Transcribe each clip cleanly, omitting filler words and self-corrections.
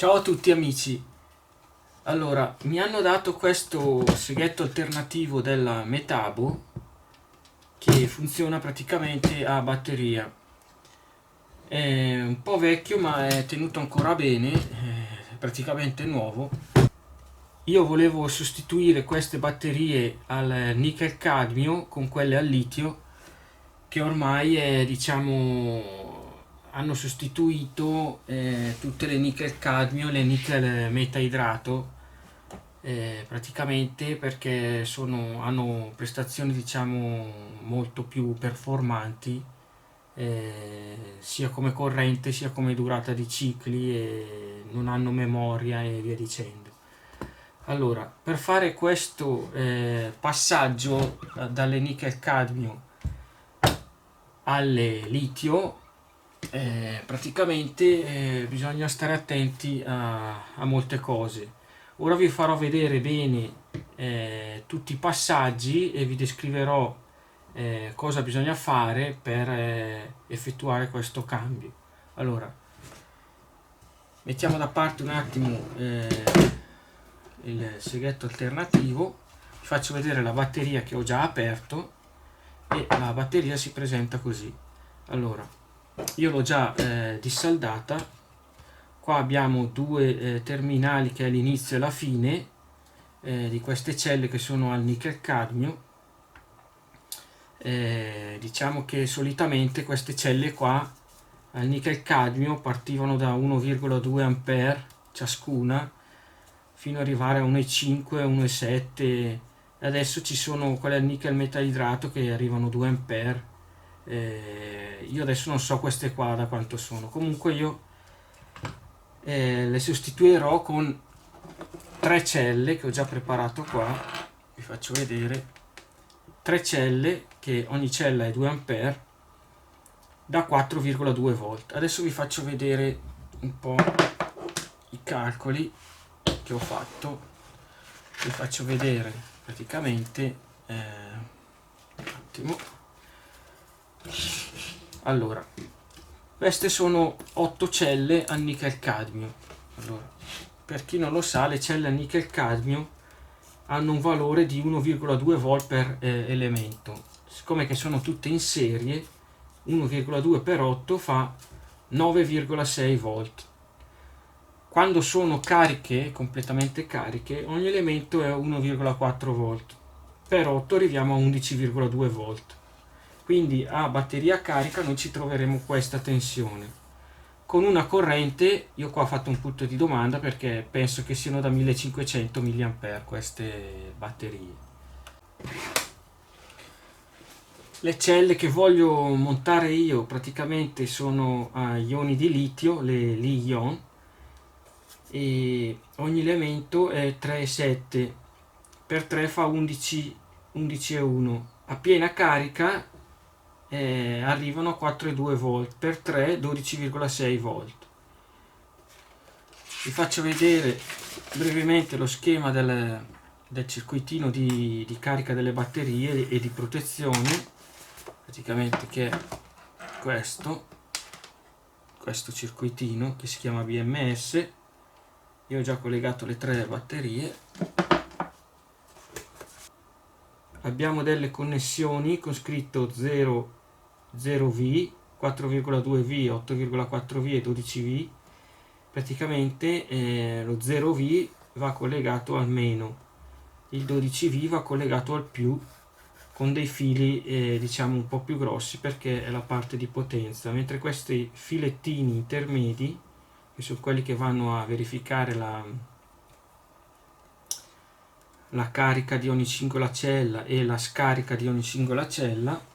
Ciao a tutti amici, allora mi hanno dato questo seghetto alternativo della Metabo che funziona praticamente a batteria. È un po' vecchio ma è tenuto ancora bene, è praticamente nuovo. Io volevo sostituire queste batterie al nickel cadmio con quelle al litio che ormai hanno sostituito tutte le nickel cadmio e le nickel metaidrato praticamente perché hanno prestazioni molto più performanti sia come corrente sia come durata di cicli e non hanno memoria e via dicendo. Allora, per fare questo passaggio dalle nickel cadmio alle litio praticamente bisogna stare attenti a molte cose. Ora vi farò vedere bene tutti i passaggi e vi descriverò cosa bisogna fare per effettuare questo cambio. Allora, mettiamo da parte un attimo il seghetto alternativo, vi faccio vedere la batteria che ho già aperto e la batteria si presenta così. Allora, io l'ho già dissaldata. Qua abbiamo due terminali che è l'inizio e la fine di queste celle che sono al nickel cadmio. Diciamo che solitamente queste celle qua al nickel cadmio partivano da 1,2 ampere ciascuna fino ad arrivare a 1,5, 1,7. Adesso ci sono quelle al nickel metaidrato che arrivano a 2 ampere. Io adesso non so queste qua da quanto sono, comunque io le sostituirò con 3 celle che ho già preparato qua. Vi faccio vedere 3 celle che ogni cella è 2 ampere da 4,2 volt. Adesso vi faccio vedere un po' i calcoli che ho fatto, vi faccio vedere praticamente un attimo. Allora, queste sono 8 celle al nickel cadmio. Allora, per chi non lo sa, le celle al nickel cadmio hanno un valore di 1,2 volt per elemento. Siccome che sono tutte in serie, 1,2 per 8 fa 9,6 volt. Quando sono cariche, completamente cariche, ogni elemento è 1,4 volt. Per 8 arriviamo a 11,2 volt. Quindi a batteria carica noi ci troveremo questa tensione. Con una corrente, io qua ho fatto un punto di domanda perché penso che siano da 1500 mA queste batterie. Le celle che voglio montare io praticamente sono a ioni di litio, le Li-ion, e ogni elemento è 3,7 per 3 fa 11,1. A piena carica arrivano a 4,2 volt, per 3 12,6 volt. Vi faccio vedere brevemente lo schema del circuitino di carica delle batterie e di protezione, praticamente, che è questo circuitino che si chiama BMS. Io ho già collegato le 3 batterie. Abbiamo delle connessioni con scritto 0V, 4,2V, 8,4V e 12V. Praticamente lo 0V va collegato al meno, il 12V va collegato al più con dei fili diciamo un po' più grossi perché è la parte di potenza, mentre questi filettini intermedi, che sono quelli che vanno a verificare la carica di ogni singola cella e la scarica di ogni singola cella,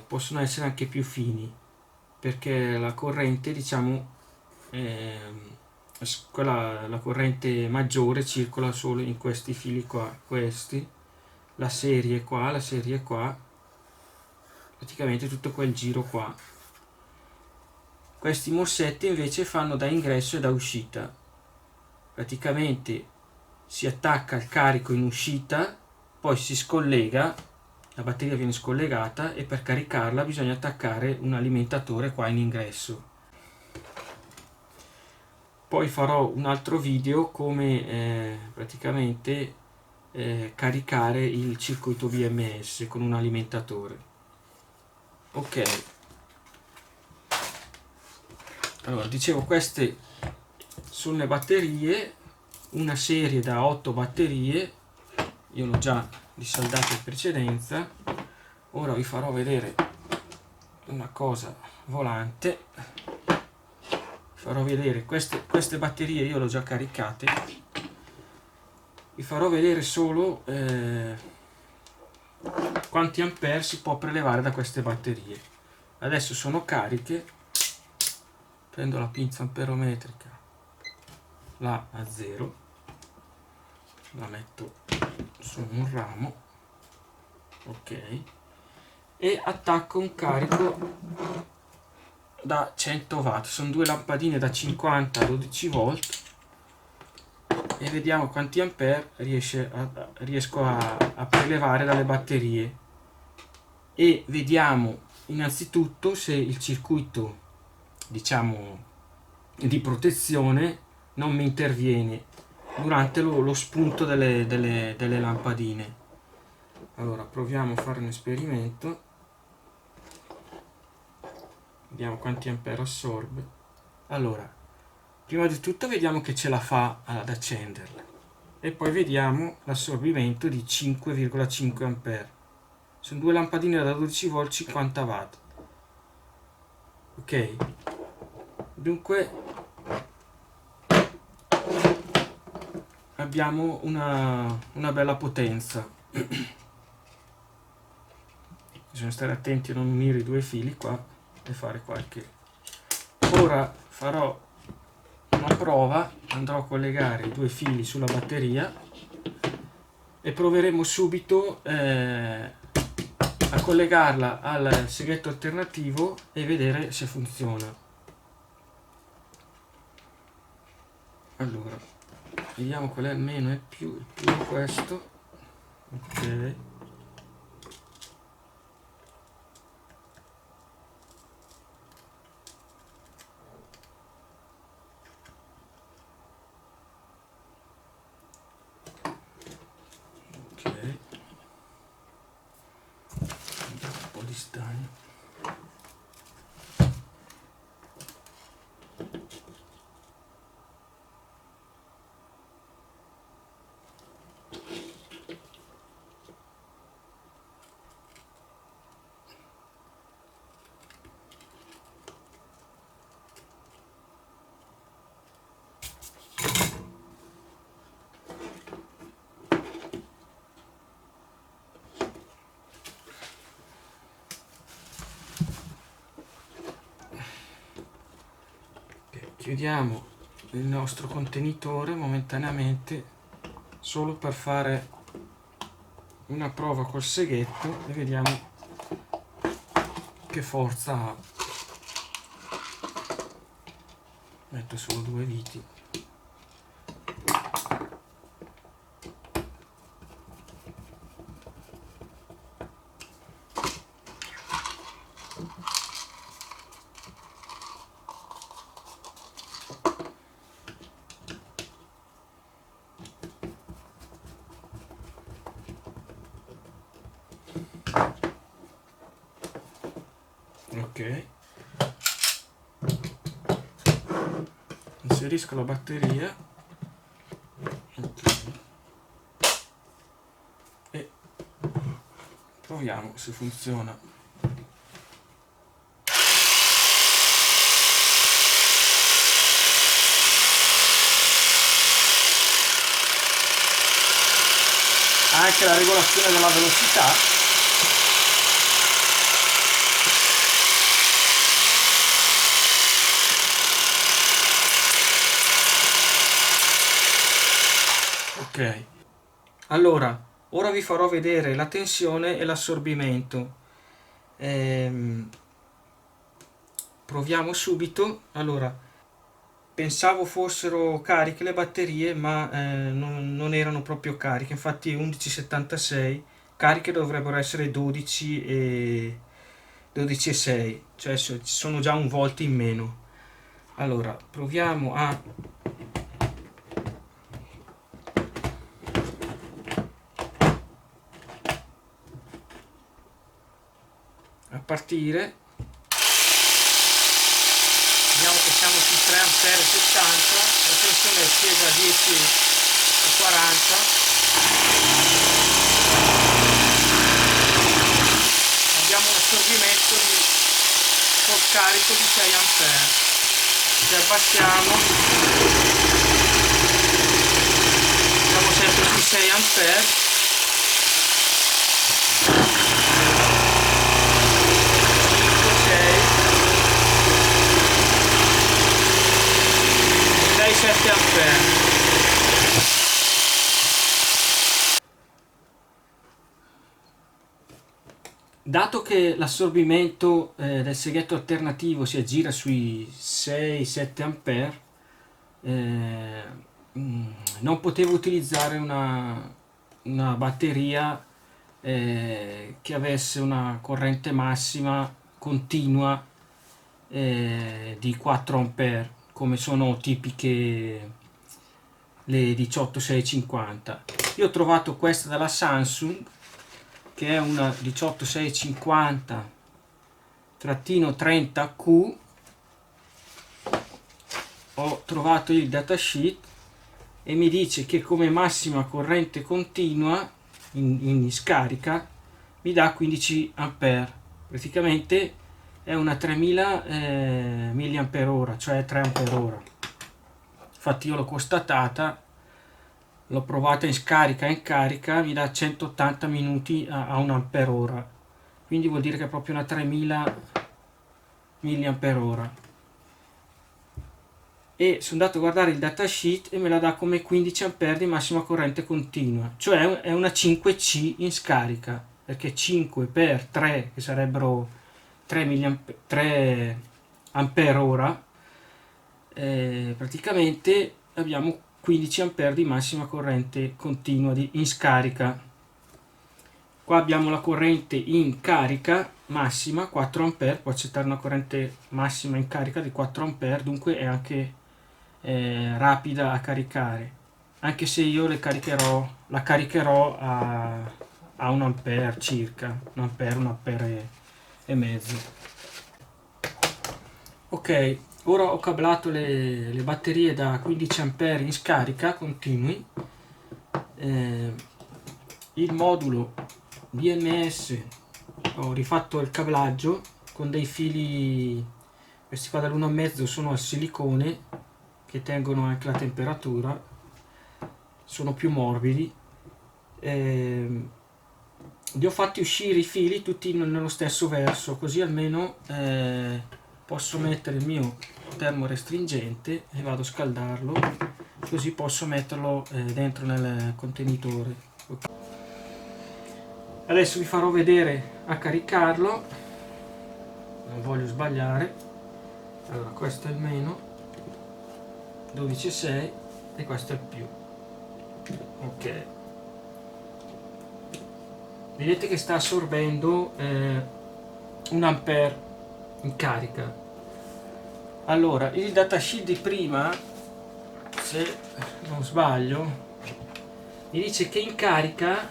possono essere anche più fini perché la corrente, diciamo, la corrente maggiore circola solo in questi fili qua, questi, la serie qua, praticamente tutto quel giro qua. Questi morsetti invece fanno da ingresso e da uscita, praticamente si attacca il carico in uscita, poi si scollega, la batteria viene scollegata e per caricarla bisogna attaccare un alimentatore qua in ingresso. poi farò un altro video come praticamente caricare il circuito BMS con un alimentatore. Ok, allora dicevo, queste sono le batterie, una serie da 8 batterie, io l'ho già risaldata in precedenza. Ora vi farò vedere una cosa volante, vi farò vedere queste batterie, io le ho già caricate, vi farò vedere solo quanti ampere si può prelevare da queste batterie. Adesso sono cariche, prendo la pinza amperometrica, la a 0, la metto su un ramo, ok, e attacco un carico da 100 watt, sono due lampadine da 50 a 12 volt, e vediamo quanti ampere riesco a prelevare dalle batterie, e vediamo innanzitutto se il circuito, diciamo, di protezione non mi interviene durante lo spunto delle lampadine. Allora proviamo a fare un esperimento, vediamo quanti ampere assorbe. Allora, prima di tutto vediamo che ce la fa ad accenderla, e poi vediamo l'assorbimento di 5,5 ampere. Sono due lampadine da 12 volt, 50 watt. Ok, dunque abbiamo una bella potenza. Bisogna stare attenti a non unire i due fili qua e fare qualche... Ora farò una prova, andrò a collegare i due fili sulla batteria e proveremo subito a collegarla al seghetto alternativo e vedere se funziona. Allora, vediamo qual è il meno e il più è questo, ok. Un po' di stagno. Chiudiamo il nostro contenitore momentaneamente, solo per fare una prova col seghetto e vediamo che forza ha. Metto solo due viti. Ok, inserisco la batteria, okay, e proviamo se funziona. Anche la regolazione della velocità. Ok, allora ora vi farò vedere la tensione e l'assorbimento. Proviamo subito. Allora, pensavo fossero cariche le batterie, ma non erano proprio cariche, infatti 11,76, cariche dovrebbero essere 12 e 12,6, cioè ci sono già un volt in meno. Allora proviamo a partire. Vediamo che siamo su 3 ampere 70, la tensione è scesa a 10 e 40. Abbiamo un assorbimento col carico di 6 ampere. Se abbassiamo siamo sempre su 6 ampere. 7 ampere. Dato che l'assorbimento del seghetto alternativo si aggira sui 6-7 ampere, non potevo utilizzare una batteria che avesse una corrente massima continua di 4 ampere, come sono tipiche le 18650. Io ho trovato questa dalla Samsung, che è una 18650-30Q. Ho trovato il datasheet e mi dice che come massima corrente continua in scarica mi dà 15 ampere. Praticamente è una 3000 mAh, cioè 3 ampere. Infatti io l'ho constatata, l'ho provata in scarica e in carica, mi dà 180 minuti a 1 ampere, quindi vuol dire che è proprio una 3000 mAh. E sono andato a guardare il datasheet e me la dà come 15 ampere di massima corrente continua, cioè è una 5C in scarica, perché 5 per 3, che sarebbero 3 ampere ora, praticamente abbiamo 15 ampere di massima corrente continua in scarica. Qua abbiamo la corrente in carica massima 4 ampere, può accettare una corrente massima in carica di 4 ampere, dunque è anche rapida a caricare, anche se io la caricherò a 1 ampere circa, 1 ampere e mezzo. Ok, ora ho cablato le batterie da 15 ampere in scarica continui. Il modulo BMS, ho rifatto il cablaggio con dei fili, questi qua dall'1,5 sono al silicone, che tengono anche la temperatura, sono più morbidi. Li ho fatti uscire i fili tutti nello stesso verso, così almeno posso mettere il mio termorestringente e vado a scaldarlo, così posso metterlo dentro nel contenitore. Adesso vi farò vedere a caricarlo, non voglio sbagliare. Allora, questo è il meno 12,6 e questo è il più. Ok, vedete che sta assorbendo 1 ampere in carica. Allora, il datasheet di prima, se non sbaglio, mi dice che in carica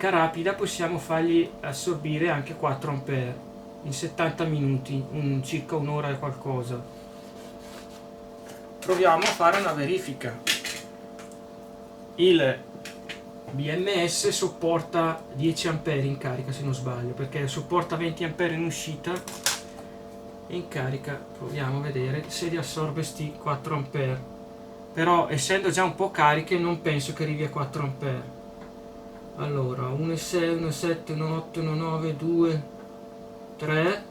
rapida possiamo fargli assorbire anche 4 ampere in 70 minuti, circa un'ora e qualcosa. Proviamo a fare una verifica. Il BMS sopporta 10 ampere in carica, se non sbaglio, perché sopporta 20 ampere in uscita. In carica proviamo a vedere se riassorbe sti 4 ampere, però essendo già un po' cariche non penso che arrivi a 4 ampere. Allora 1,6, 1,7, 1,8, 1,9, 2, 3,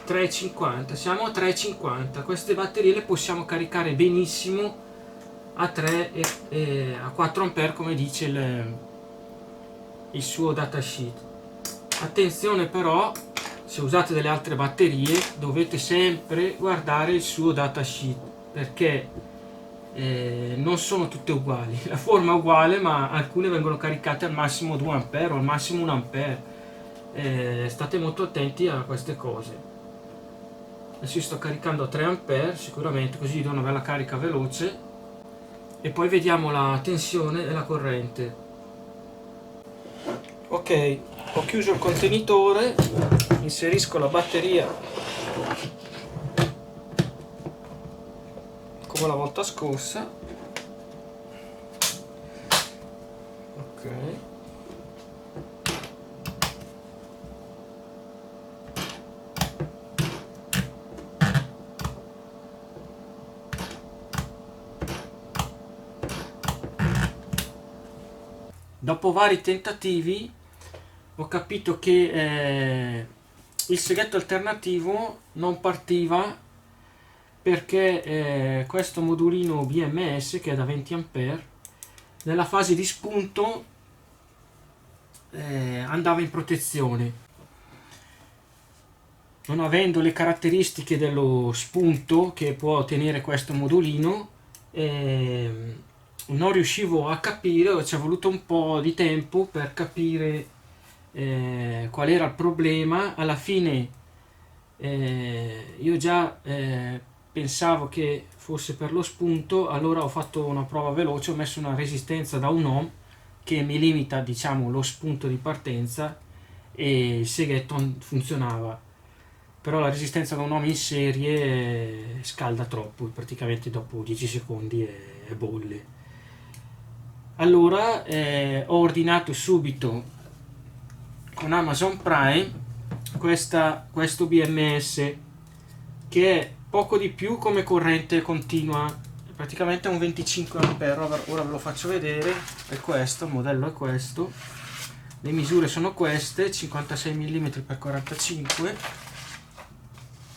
3,50. Siamo a 3,50. Queste batterie le possiamo caricare benissimo a 3 e a 4 ampere, come dice il suo datasheet. Attenzione però, se usate delle altre batterie dovete sempre guardare il suo datasheet, perché non sono tutte uguali. La forma è uguale, ma alcune vengono caricate al massimo 2 ampere o al massimo 1 ampere. State molto attenti a queste cose. Adesso sto caricando a 3 A, sicuramente, così do una bella carica veloce e poi vediamo la tensione e la corrente. Ok, ho chiuso il contenitore, inserisco la batteria come la volta scorsa. Ok. Dopo vari tentativi ho capito che il seghetto alternativo non partiva perché questo modulino BMS, che è da 20 A, nella fase di spunto andava in protezione. Non avendo le caratteristiche dello spunto che può ottenere questo modulino, non riuscivo a capire, ci è voluto un po' di tempo per capire qual era il problema. Alla fine io già pensavo che fosse per lo spunto, allora ho fatto una prova veloce, ho messo una resistenza da 1 ohm che mi limita, diciamo, lo spunto di partenza, e il seghetto funzionava. Però la resistenza da 1 ohm in serie scalda troppo, praticamente dopo 10 secondi è bolle. Allora ho ordinato subito con Amazon Prime questo BMS, che è poco di più come corrente continua, praticamente è un 25 A. Ora ve lo faccio vedere. È questo, il modello è questo, le misure sono queste, 56 mm x 45.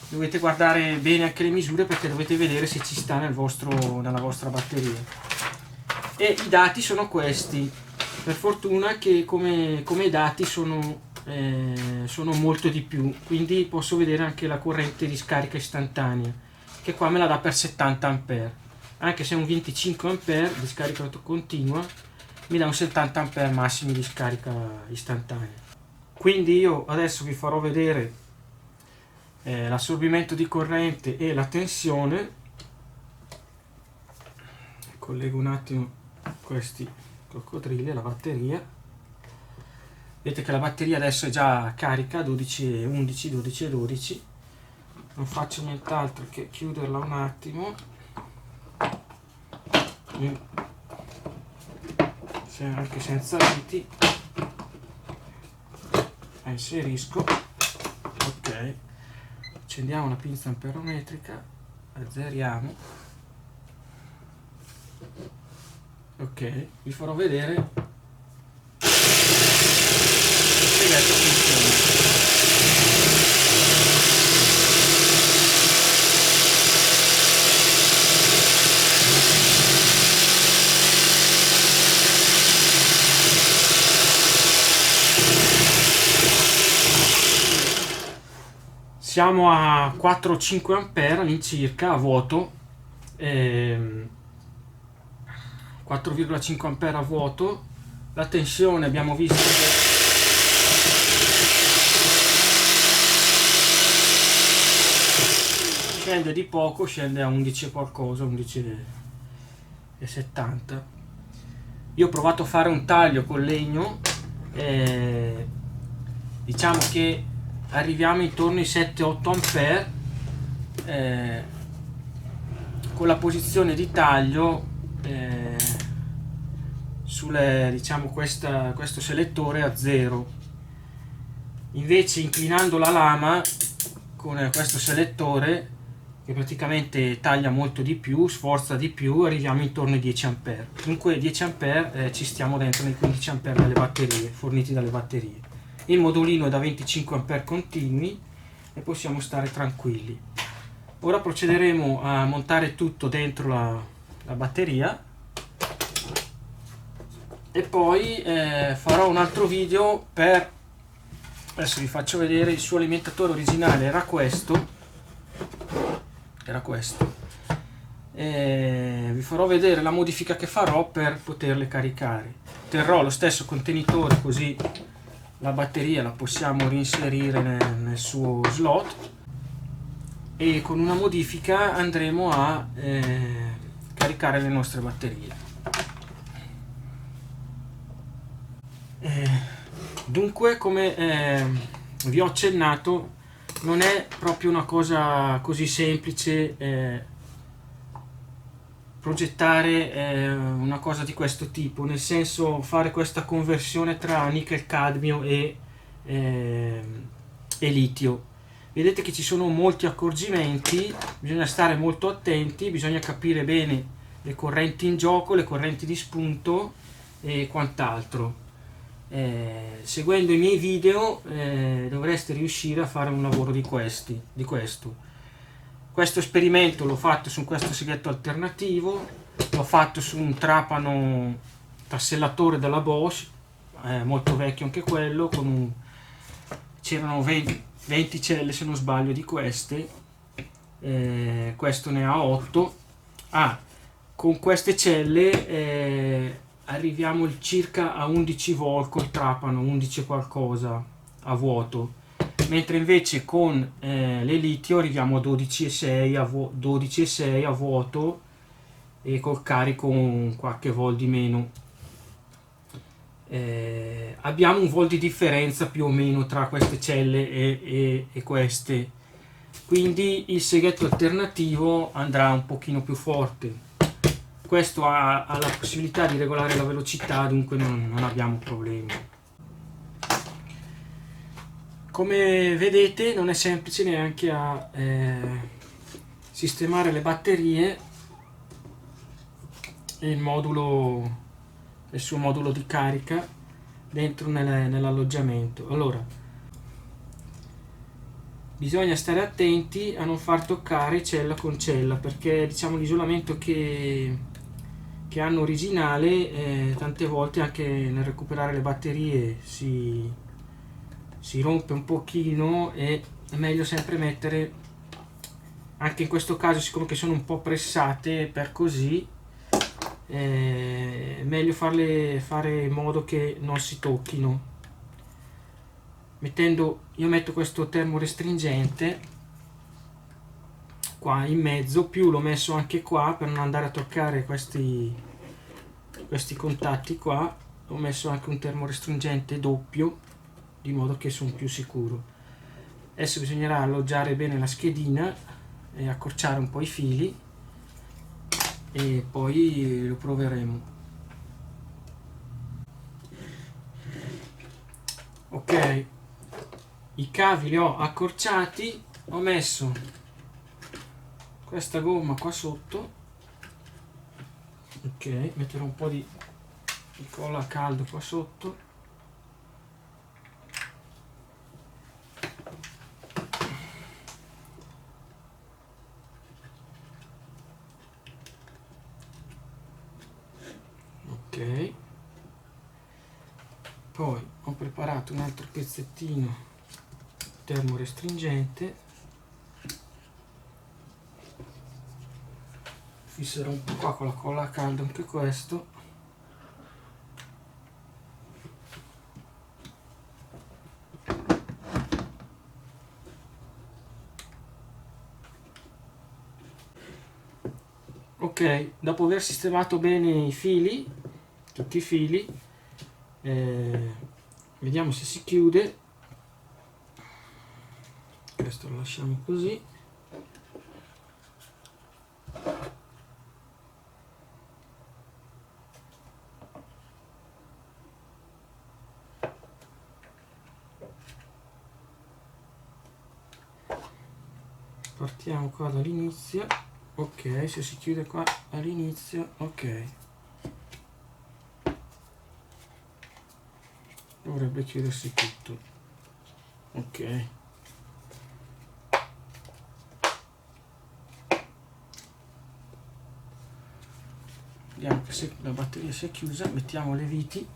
Dovete guardare bene anche le misure perché dovete vedere se ci sta nella vostra batteria. E i dati sono questi. Per fortuna che come dati sono molto di più, quindi posso vedere anche la corrente di scarica istantanea, che qua me la dà per 70 A. Anche se è un 25 A di scarica continua, mi dà un 70 A massimi di scarica istantanea. Quindi io adesso vi farò vedere l'assorbimento di corrente e la tensione. Collego un attimo questi coccodrilli alla batteria. Vedete che la batteria adesso è già carica, 12,11, 12,12. Non faccio nient'altro che chiuderla un attimo, anche senza viti. La inserisco. Ok, accendiamo la pinza amperometrica, azzeriamo. Ok, vi farò vedere il seghetto funziona. Siamo a 4-5 A all'incirca a vuoto, 4,5 A a vuoto. La tensione abbiamo visto che scende di poco, scende a 11 qualcosa, 11,70. Io ho provato a fare un taglio con legno, diciamo che arriviamo intorno ai 7-8 A con la posizione di taglio sulle, diciamo, questo selettore a 0. Invece inclinando la lama con questo selettore, che praticamente taglia molto di più, sforza di più, arriviamo intorno ai 10 A. Dunque 10 A ci stiamo dentro nei 15 A delle batterie, forniti dalle batterie. Il modulino è da 25 A continui e possiamo stare tranquilli. Ora procederemo a montare tutto dentro la batteria e poi farò un altro video adesso vi faccio vedere. Il suo alimentatore originale era questo, vi farò vedere la modifica che farò per poterle caricare. Terrò lo stesso contenitore, così la batteria la possiamo reinserire nel suo slot. e con una modifica andremo a caricare le nostre batterie. Dunque, come vi ho accennato, non è proprio una cosa così semplice progettare una cosa di questo tipo, nel senso fare questa conversione tra nickel cadmio e litio. Vedete che ci sono molti accorgimenti, bisogna stare molto attenti, bisogna capire bene le correnti in gioco, le correnti di spunto e quant'altro. Seguendo i miei video dovreste riuscire a fare un lavoro di questo. Questo esperimento l'ho fatto su questo seghetto alternativo, l'ho fatto su un trapano tassellatore della Bosch, molto vecchio anche quello, c'erano 20 celle se non sbaglio di queste, questo ne ha 8. Con queste celle arriviamo circa a 11 volt col trapano, 11 qualcosa a vuoto, mentre invece con le litio arriviamo a 12,6 a vuoto e col carico qualche volt di meno. Abbiamo un volt di differenza più o meno tra queste celle e queste, quindi il seghetto alternativo andrà un pochino più forte. Questo ha la possibilità di regolare la velocità, dunque non abbiamo problemi. Come vedete non è semplice neanche a sistemare le batterie e il suo modulo di carica dentro nell'alloggiamento. Allora, bisogna stare attenti a non far toccare cella con cella, perché diciamo l'isolamento che hanno originale tante volte anche nel recuperare le batterie si rompe un pochino, e è meglio sempre mettere, anche in questo caso siccome che sono un po' pressate per così, è meglio fare in modo che non si tocchino. Io metto questo termorestringente qua in mezzo, più l'ho messo anche qua per non andare a toccare questi contatti qua. Ho messo anche un termorestringente doppio, di modo che sono più sicuro. Adesso bisognerà alloggiare bene la schedina e accorciare un po' i fili e poi lo proveremo. Ok, i cavi li ho accorciati, ho messo questa gomma qua sotto. Ok, metterò un po' di colla a caldo qua sotto. Ok, poi ho preparato un altro pezzettino termorestringente, fisserò un po' qua con la colla a caldo anche questo. Ok, dopo aver sistemato bene i fili, tutti i fili, vediamo se si chiude. Questo lo lasciamo così. Partiamo qua dall'inizio. Ok, se si chiude qua all'inizio, ok, dovrebbe chiudersi tutto. Ok, vediamo che se la batteria si è chiusa, mettiamo le viti.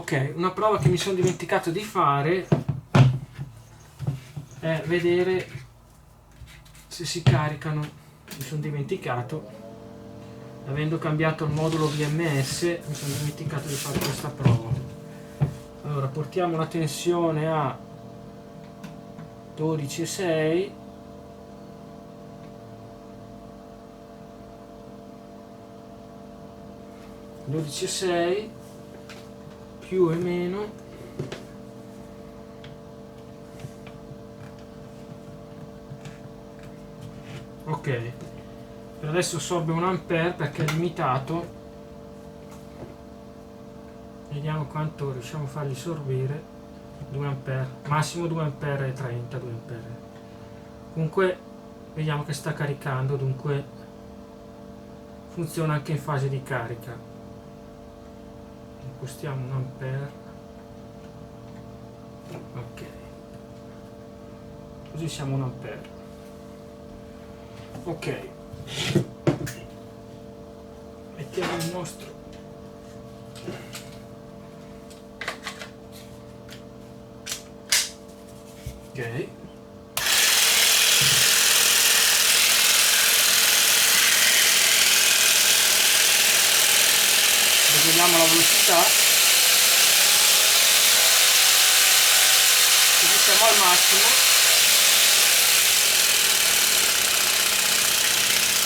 Ok, una prova che mi sono dimenticato di fare è vedere se si caricano. Mi sono dimenticato, avendo cambiato il modulo VMS, mi sono dimenticato di fare questa prova. Allora portiamo la tensione a 12,6, più e meno, ok, per adesso assorbe 1 ampere perché è limitato. Vediamo quanto riusciamo a fargli sorbire. 2 ampere, massimo 2 ampere e 30, 2 ampere. Comunque vediamo che sta caricando, dunque funziona anche in fase di carica. Impostiamo 1 ampere, ok, così siamo 1 ampere, ok. Mettiamo il nostro ok, vediamo la velocità, così siamo al massimo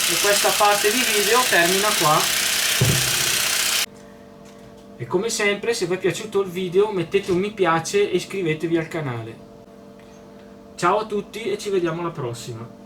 e questa parte di video termina qua. E come sempre, se vi è piaciuto il video mettete un mi piace e iscrivetevi al canale. Ciao a tutti e ci vediamo alla prossima.